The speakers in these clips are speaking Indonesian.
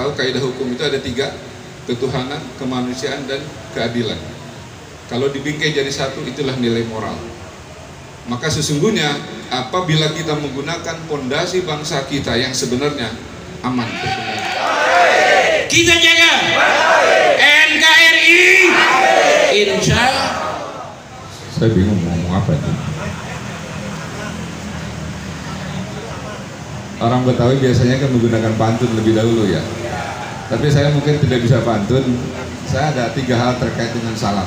tahu kaidah hukum itu ada tiga: ketuhanan, kemanusiaan, dan keadilan. Kalau dibingkai jadi satu, itulah nilai moral. Maka sesungguhnya apabila kita menggunakan pondasi bangsa kita yang sebenarnya aman, kita jaga NKRI. Insya saya bingung mau ngomong apa itu. Orang Betawi biasanya kan menggunakan pantun lebih dahulu ya. Tapi saya mungkin tidak bisa pantun. Saya ada 3 hal terkait dengan salam.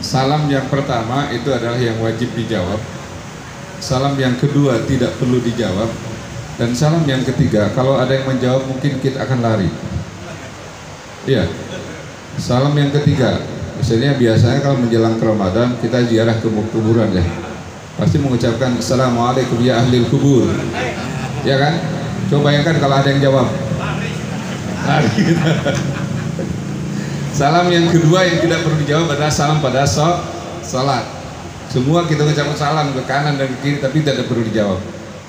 Salam yang pertama itu adalah yang wajib dijawab. Salam yang kedua tidak perlu dijawab. Dan salam yang ketiga, kalau ada yang menjawab mungkin kita akan lari. Iya. Salam yang ketiga, misalnya biasanya kalau menjelang ke Ramadan kita ziarah ke kuburan ya. Pasti mengucapkan Assalamualaikum ya ahlil kubur. Ya kan? Coba bayangkan kalau ada yang jawab. Lari kita. Salam yang kedua yang tidak perlu dijawab adalah salam pada salat. Semua kita ucapkan salam ke kanan dan ke kiri tapi tidak perlu dijawab.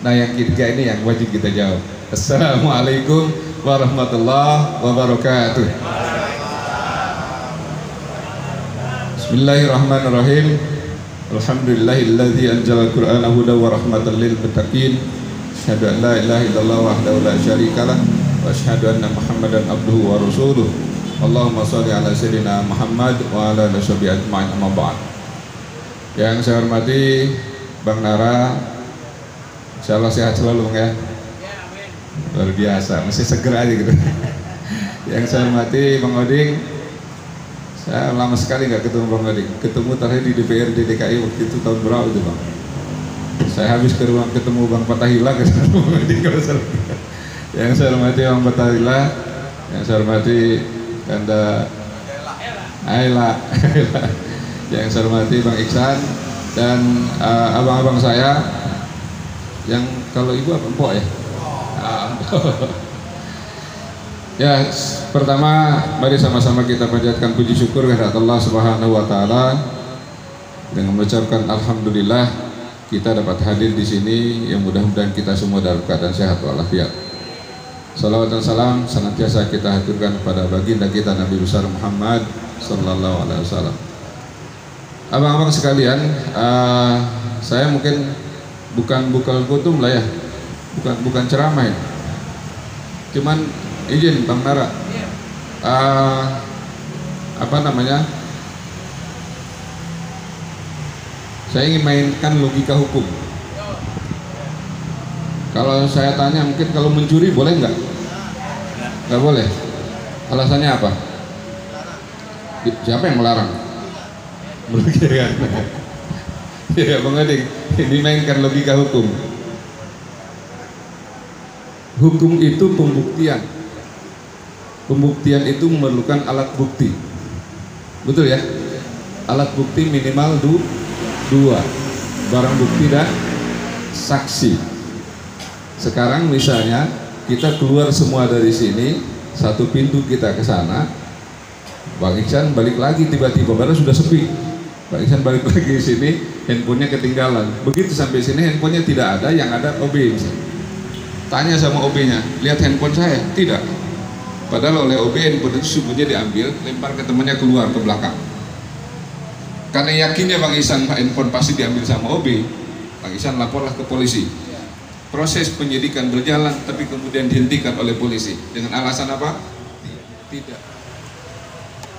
Nah yang ketiga ini yang wajib kita jawab. Assalamualaikum warahmatullahi wabarakatuh. Bismillahirrahmanirrahim. Alhamdulillahilladzi anzala al-Qur'ana hudan wa rahmatan lil muttaqin. Asyhadu an la ilaha illallah wahdahu la syarikalah wa asyhadu anna Muhammadan abduhu wa rasuluh. Allahumma shalli ala sayyidina Muhammad wa ala alihi washabihi ajma'in, amma ba'd. Yang saya hormati Bang Nara, insyaallah sehat selalu Bang ya. Luar biasa, masih seger aja gitu. Yang saya hormati Bang Oding, saya lama sekali nggak ketemu Bang Oding. Ketemu terakhir di DPRD DKI waktu itu tahun berapa itu Bang? Saya habis ke ruang ketemu Bang Fatahila ketemu Bang Oding kalau salah. Yang saya hormati Bang Fatahila, yang saya hormati Kanda Aila, yang saya hormati Bang Iksan dan abang-abang saya yang kalau ibu apa empok ya? Ya, pertama mari sama-sama kita panjatkan puji syukur kehadirat Allah Subhanahu wa taala dengan mengucapkan alhamdulillah kita dapat hadir di sini, yang mudah-mudahan kita semua dalam keadaan sehat walafiat. Salawat dan salam senantiasa kita haturkan kepada baginda kita Nabi besar Muhammad sallallahu alaihi wasallam. Abang-abang sekalian, saya mungkin bukan kutum lah ya, bukan ceramah ya. Cuman izin Bang Nara, saya ingin mainkan logika hukum. Kalau saya tanya mungkin kalau mencuri boleh nggak? Nggak boleh. Alasannya apa? Siapa yang melarang? Merugi kan? Ya Bang Oding, ini mainkan logika hukum. Hukum itu pembuktian. Pembuktian itu memerlukan alat bukti. Betul ya? Alat bukti minimal 2. Barang bukti dan saksi. Sekarang misalnya kita keluar semua dari sini, satu pintu kita ke sana, Bang Iksan balik lagi tiba-tiba baru sudah sepi. Bang Iksan balik lagi ke sini, handphonenya ketinggalan. Begitu sampai sini handphonenya tidak ada, yang ada OB misalnya. Tanya sama OB-nya, lihat handphone saya? Tidak. Padahal oleh OB handphone itu sumbernya diambil, lempar ke temannya keluar ke belakang. Karena yakinnya Bang Iksan handphone pasti diambil sama OB, Bang Iksan laporlah ke polisi. Proses penyidikan berjalan, tapi kemudian dihentikan oleh polisi dengan alasan apa? Tidak.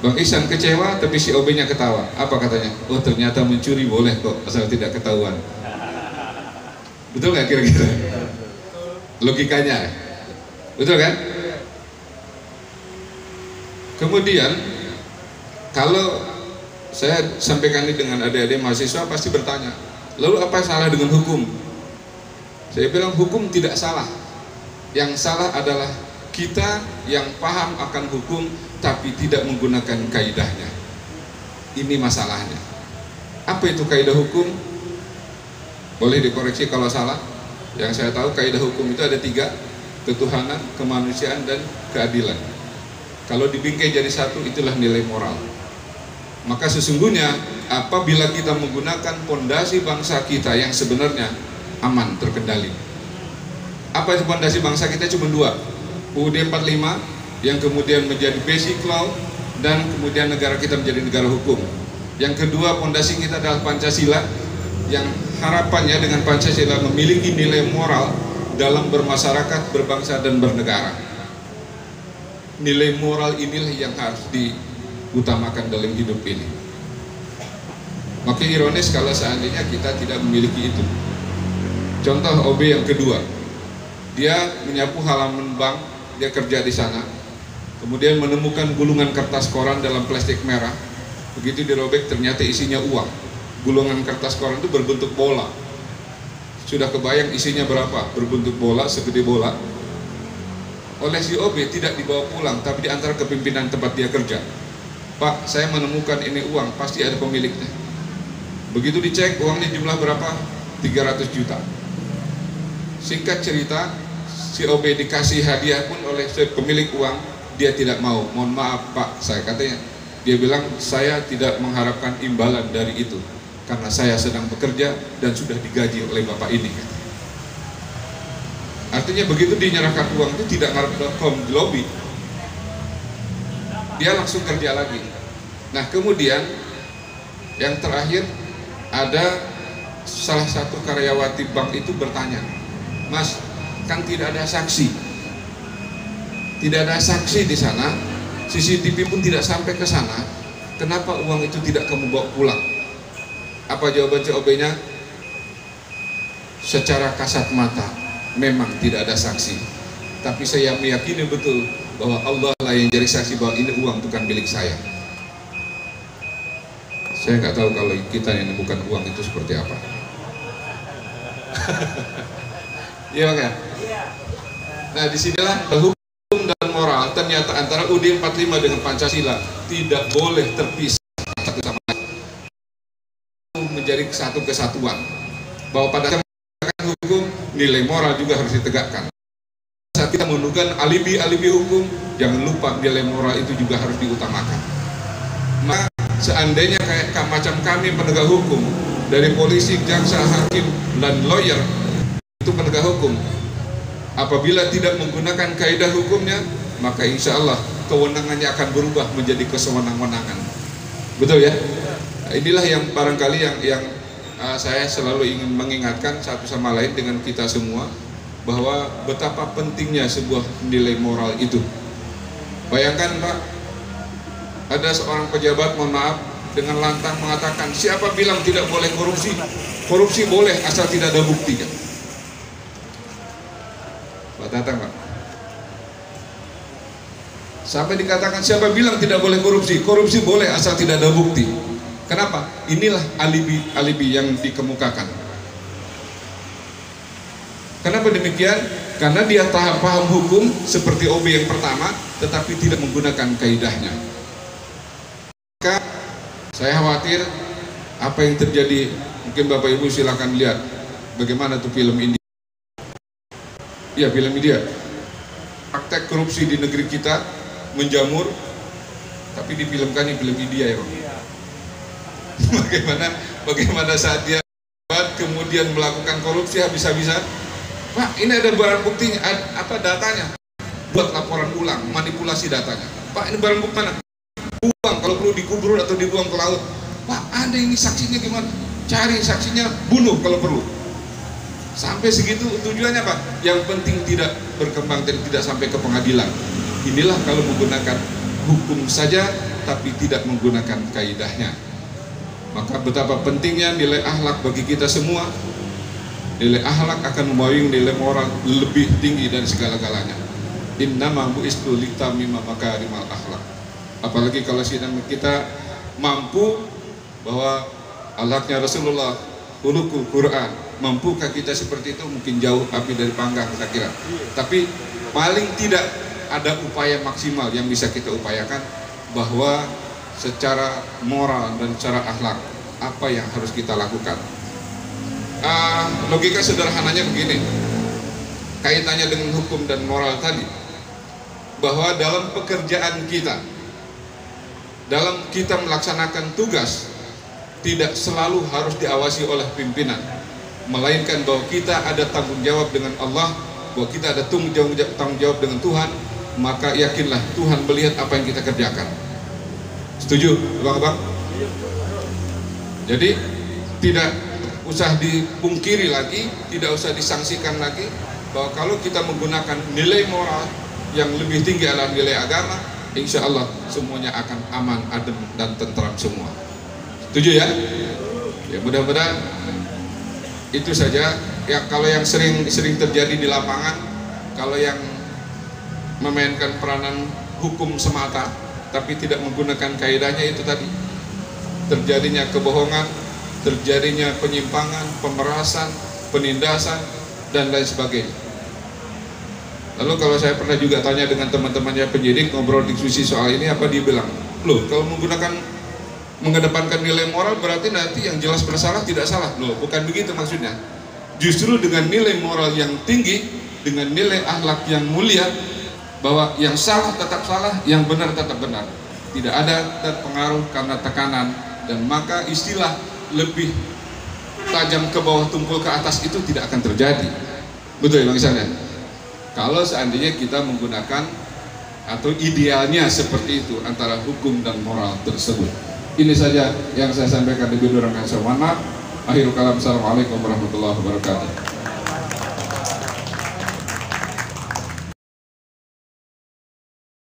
Bang Iksan kecewa, tapi si OB-nya ketawa. Apa katanya? Oh ternyata mencuri boleh kok, asal tidak ketahuan. Betul nggak kira-kira? Logikanya, betul kan? Kemudian kalau saya sampaikan ini dengan adik-adik mahasiswa pasti bertanya, lalu apa salah dengan hukum? Saya bilang hukum tidak salah. Yang salah adalah kita yang paham akan hukum tapi tidak menggunakan kaidahnya. Ini masalahnya. Apa itu kaidah hukum? Boleh dikoreksi kalau salah. Yang saya tahu kaidah hukum itu ada 3: ketuhanan, kemanusiaan, dan keadilan. Kalau dibingkai jadi satu, itulah nilai moral. Maka sesungguhnya apabila kita menggunakan pondasi bangsa kita yang sebenarnya aman, terkendali. Apa itu pondasi bangsa kita? Cuma 2: UUD 45 yang kemudian menjadi basic law, dan kemudian negara kita menjadi negara hukum. Yang kedua, fondasi kita adalah Pancasila, yang harapannya dengan Pancasila memiliki nilai moral dalam bermasyarakat, berbangsa, dan bernegara. Nilai moral inilah yang harus diutamakan dalam hidup ini. Makin ironis kalau seandainya kita tidak memiliki itu. Contoh OB yang kedua, dia menyapu halaman bank, dia kerja di sana, kemudian menemukan gulungan kertas koran dalam plastik merah. Begitu dirobek ternyata isinya uang. Gulungan kertas koran itu berbentuk bola. Sudah kebayang isinya berapa? Berbentuk bola, segede bola. Oleh si OB tidak dibawa pulang, tapi diantar ke pimpinan tempat dia kerja. Pak, saya menemukan ini uang, pasti ada pemiliknya. Begitu dicek, uangnya jumlah berapa? 300 juta. Singkat cerita, si OB dikasih hadiah pun oleh pemilik uang, dia tidak mau. Mohon maaf Pak, saya katanya. Dia bilang, saya tidak mengharapkan imbalan dari itu, karena saya sedang bekerja dan sudah digaji oleh Bapak ini. Artinya begitu dinyerahkan uang itu tidak ngarep.com di lobby, dia langsung kerja lagi. Nah kemudian yang terakhir, ada salah satu karyawati bank itu bertanya, Mas, kan tidak ada saksi, tidak ada saksi di sana, CCTV pun tidak sampai ke sana, kenapa uang itu tidak kamu bawa pulang? Apa jawaban COB-nya? Secara kasat mata memang tidak ada saksi, tapi saya meyakini betul bahwa Allah lah yang jadi saksi bahwa ini uang bukan milik saya. Saya nggak tahu kalau kita yang bukan uang itu seperti apa. Iya kan? Nah disinilah hukum dan moral ternyata antara UUD 45 dengan Pancasila tidak boleh terpisah satu sama lain, menjadi satu kesatuan. Bahwa pada hukum, nilai moral juga harus ditegakkan. Saat kita menemukan alibi-alibi hukum, jangan lupa nilai moral itu juga harus diutamakan. Maka seandainya kayak macam kami penegak hukum, dari polisi, jaksa, hakim, dan lawyer, itu penegak hukum, apabila tidak menggunakan kaidah hukumnya, maka insya Allah kewenangannya akan berubah menjadi kesewenang-wenangan. Betul ya? Nah, inilah yang barangkali yang saya selalu ingin mengingatkan satu sama lain dengan kita semua, bahwa betapa pentingnya sebuah nilai moral itu. Bayangkan Pak, ada seorang pejabat, mohon maaf, dengan lantang mengatakan, siapa bilang tidak boleh korupsi? Korupsi boleh asal tidak ada bukti kan? Pak datang Pak, sampai dikatakan siapa bilang tidak boleh korupsi? Korupsi boleh asal tidak ada bukti. Kenapa? Inilah alibi yang dikemukakan. Kenapa demikian? Karena dia paham hukum seperti OB yang pertama, tetapi tidak menggunakan kaidahnya. Maka saya khawatir apa yang terjadi. Mungkin Bapak Ibu silakan lihat bagaimana tuh film India. Ya, film India. Praktek korupsi di negeri kita menjamur, tapi difilmkan di film India ya Pak. Bagaimana saat dia kemudian melakukan korupsi habis-habisan, Pak ini ada barang buktinya, apa datanya, buat laporan ulang, manipulasi datanya. Pak ini barang bukti mana? Buang, kalau perlu dikubur atau dibuang ke laut. Pak ada ini saksinya gimana? Cari saksinya, bunuh kalau perlu. Sampai segitu tujuannya Pak. Yang penting tidak berkembang dan tidak sampai ke pengadilan. Inilah kalau menggunakan hukum saja tapi tidak menggunakan kaidahnya. Maka betapa pentingnya nilai akhlak bagi kita semua. Nilai akhlak akan membawa nilai moral lebih tinggi dari segala-galanya. Innama bu'istu litamima makarimal akhlak. Apalagi kalau kita mampu bahwa akhlaknya Rasulullah, khuluqul Quran. Mampukah kita seperti itu? Mungkin jauh api dari panggang saya kira. Tapi paling tidak ada upaya maksimal yang bisa kita upayakan, bahwa secara moral dan secara akhlak apa yang harus kita lakukan. Logika sederhananya begini, kaitannya dengan hukum dan moral tadi, bahwa dalam pekerjaan kita, dalam kita melaksanakan tugas, tidak selalu harus diawasi oleh pimpinan, melainkan bahwa kita ada tanggung jawab dengan Allah, bahwa kita ada tanggung jawab dengan Tuhan, maka yakinlah Tuhan melihat apa yang kita kerjakan. Setuju, abang-abang? Jadi tidak usah dipungkiri lagi, tidak usah disangsikan lagi bahwa kalau kita menggunakan nilai moral yang lebih tinggi adalah nilai agama, insya Allah semuanya akan aman, adem, dan tentram semua. Setuju ya? Ya mudah-mudahan itu saja. Ya kalau yang sering terjadi di lapangan, kalau yang memainkan peranan hukum semata tapi tidak menggunakan kaidahnya, itu tadi terjadinya kebohongan, terjadinya penyimpangan, pemerasan, penindasan, dan lain sebagainya. Lalu kalau saya pernah juga tanya dengan teman-temannya penyidik, ngobrol diskusi soal ini, apa dia bilang, loh kalau mengedepankan nilai moral berarti nanti yang jelas bersalah tidak salah. Loh bukan begitu maksudnya. Justru dengan nilai moral yang tinggi, dengan nilai akhlak yang mulia, bahwa yang salah tetap salah, yang benar tetap benar, tidak ada terpengaruh karena tekanan, dan maka istilah lebih tajam ke bawah tumpul ke atas itu tidak akan terjadi. Betul ya Bang Isan ya? Kalau seandainya kita menggunakan atau idealnya seperti itu antara hukum dan moral tersebut. Ini saja yang saya sampaikan, lebih kurang saya mohon maaf. Akhirul kalam, assalamualaikum warahmatullahi wabarakatuh.